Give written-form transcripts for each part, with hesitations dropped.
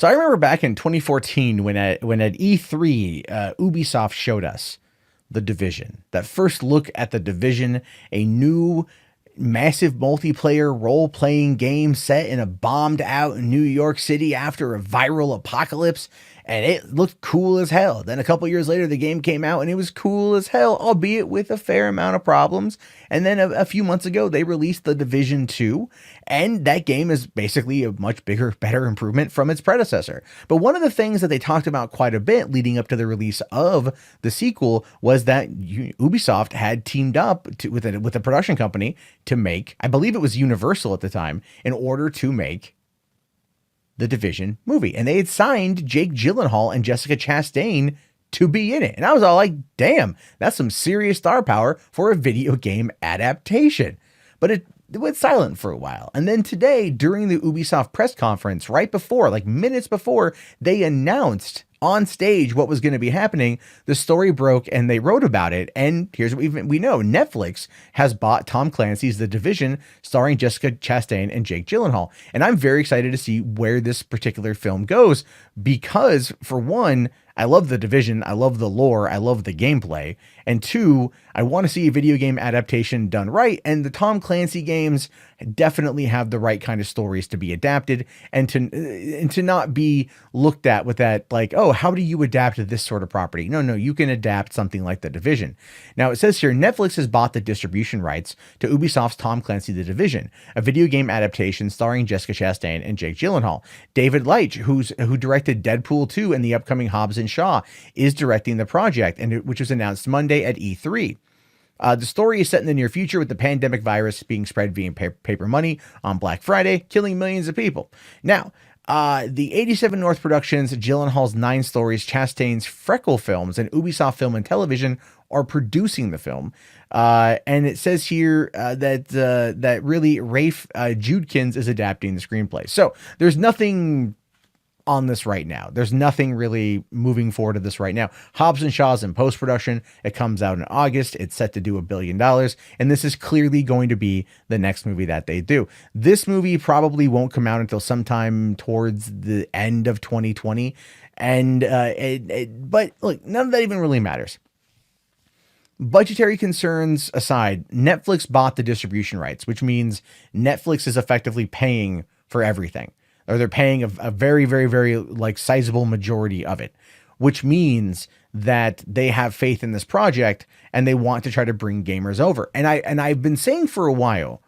So I remember back in 2014 when at E3, Ubisoft showed us the Division. That first look at the Division, a new massive multiplayer role-playing game set in a bombed out New York City after a viral apocalypse, and it looked cool as hell. Then a couple years later, the game came out and it was cool as hell, albeit with a fair amount of problems. And then a few months ago, they released the Division 2, and that game is basically a much bigger, better improvement from its predecessor. But one of the things that they talked about quite a bit leading up to the release of the sequel was that Ubisoft had teamed up with a production company to make, I believe it was Universal at the time, in order to make the Division movie. And they had signed Jake Gyllenhaal and Jessica Chastain to be in it. And I was all like, damn, that's some serious star power for a video game adaptation. But it went silent for a while. And then today, during the Ubisoft press conference, right before, like minutes before, they announced on stage what was going to be happening. The story broke and they wrote about it. And here's what we know. Netflix has bought Tom Clancy's The Division, starring Jessica Chastain and Jake Gyllenhaal. And I'm very excited to see where this particular film goes because, for one, I love The Division. I love the lore. I love the gameplay. And two, I want to see a video game adaptation done right. And the Tom Clancy games definitely have the right kind of stories to be adapted and to not be looked at with that, like, oh, how do you adapt this sort of property? No, you can adapt something like The Division. Now, it says here, Netflix has bought the distribution rights to Ubisoft's Tom Clancy The Division, a video game adaptation starring Jessica Chastain and Jake Gyllenhaal. David Leitch, who directed Deadpool 2 and the upcoming Hobbs and Shaw, is directing the project, which was announced Monday at E3. The story is set in the near future with the pandemic virus being spread via paper money on Black Friday, killing millions of people. Now, the 87 North Productions, Gyllenhaal's 9 Stories, Chastain's Freckle Films, and Ubisoft Film and Television are producing the film. And it says here that really Rafe Judkins is adapting the screenplay. So there's nothing on this right now. There's nothing really moving forward to this right now. Hobbs and Shaw's in post-production. It comes out in August. It's set to do $1 billion. And this is clearly going to be the next movie that they do. This movie probably won't come out until sometime towards the end of 2020. And, but look, none of that even really matters. Budgetary concerns aside, Netflix bought the distribution rights, which means Netflix is effectively paying for everything. Or they're paying a very, very, very like sizable majority of it, which means that they have faith in this project and they want to try to bring gamers over. And I've been saying for a while,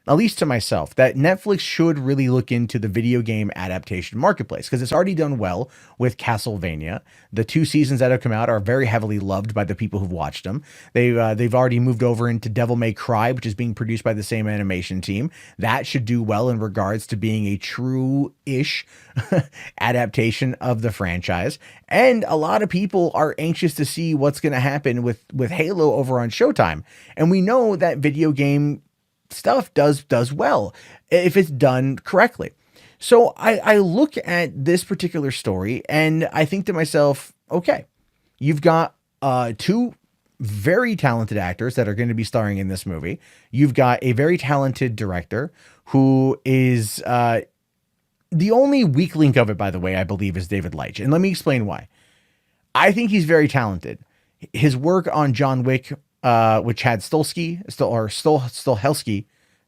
at least to myself, that Netflix should really look into the video game adaptation marketplace because it's already done well with Castlevania. The 2 seasons that have come out are very heavily loved by the people who've watched them. They've already moved over into Devil May Cry, which is being produced by the same animation team. That should do well in regards to being a true-ish adaptation of the franchise. And a lot of people are anxious to see what's going to happen with Halo over on Showtime. And we know that video game stuff does well if it's done correctly. So I look at this particular story and I think to myself, okay, you've got 2 very talented actors that are going to be starring in this movie. You've got a very talented director who is the only weak link of it, by the way, I believe, is David Leitch. And let me explain why. I think he's very talented. His work on John Wick with Chad Stahelski,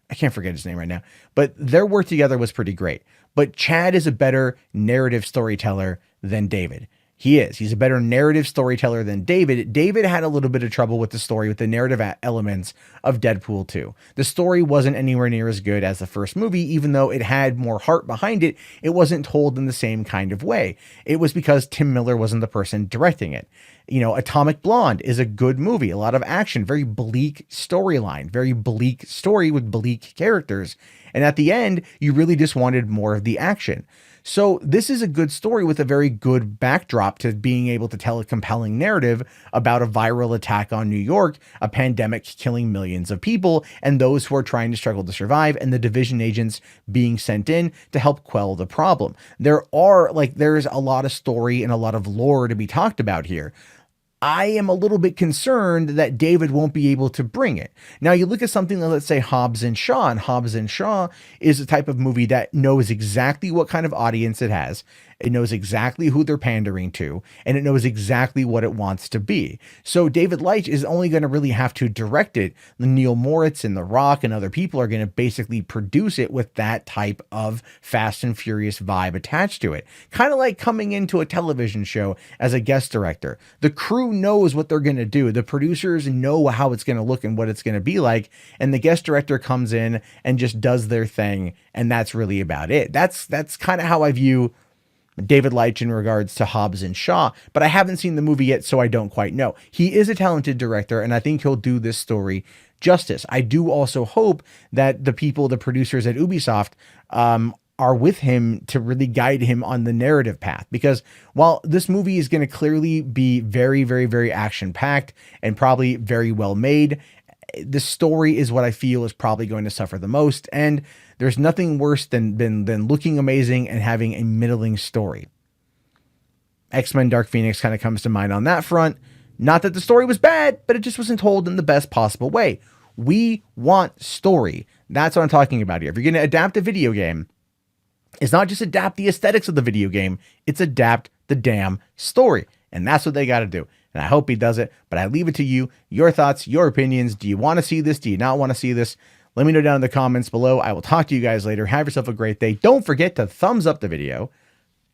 I can't forget his name right now, but their work together was pretty great. But Chad is a better narrative storyteller than David. He's a better narrative storyteller than David. David had a little bit of trouble with the story, with the narrative elements of Deadpool 2. The story wasn't anywhere near as good as the first movie, even though it had more heart behind it. It wasn't told in the same kind of way. It was because Tim Miller wasn't the person directing it. You know, Atomic Blonde is a good movie, a lot of action, very bleak storyline, very bleak story with bleak characters. And at the end, you really just wanted more of the action. So this is a good story with a very good backdrop to being able to tell a compelling narrative about a viral attack on New York, a pandemic killing millions of people, and those who are trying to struggle to survive, and the division agents being sent in to help quell the problem. There's a lot of story and a lot of lore to be talked about here. I am a little bit concerned that David won't be able to bring it. Now, you look at something like, let's say, Hobbs and Shaw, and Hobbs and Shaw is a type of movie that knows exactly what kind of audience it has. It knows exactly who they're pandering to, and it knows exactly what it wants to be. So David Leitch is only going to really have to direct it. The Neil Moritz and The Rock and other people are going to basically produce it with that type of Fast and Furious vibe attached to it. Kind of like coming into a television show as a guest director. The crew knows what they're going to do. The producers know how it's going to look and what it's going to be like. And the guest director comes in and just does their thing. And that's really about it. That's kind of how I view David Leitch in regards to Hobbs and Shaw, but I haven't seen the movie yet, so I don't quite know. He is a talented director, and I think he'll do this story justice. I do also hope that the people, the producers at Ubisoft, are with him to really guide him on the narrative path. Because while this movie is going to clearly be very, very, very action-packed and probably very well made, the story is what I feel is probably going to suffer the most. And there's nothing worse than looking amazing and having a middling story. X-Men Dark Phoenix kind of comes to mind on that front. Not that the story was bad, but it just wasn't told in the best possible way. We want story. That's what I'm talking about here. If you're going to adapt a video game, it's not just adapt the aesthetics of the video game, it's adapt the damn story. And that's what they got to do. And I hope he does it, but I leave it to you. Your thoughts, your opinions. Do you want to see this? Do you not want to see this? Let me know down in the comments below. I will talk to you guys later. Have yourself a great day. Don't forget to thumbs up the video,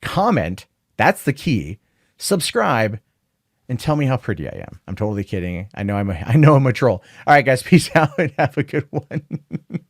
comment. That's the key. Subscribe and tell me how pretty I am. I'm totally kidding. I know I'm a troll. All right, guys, peace out and have a good one.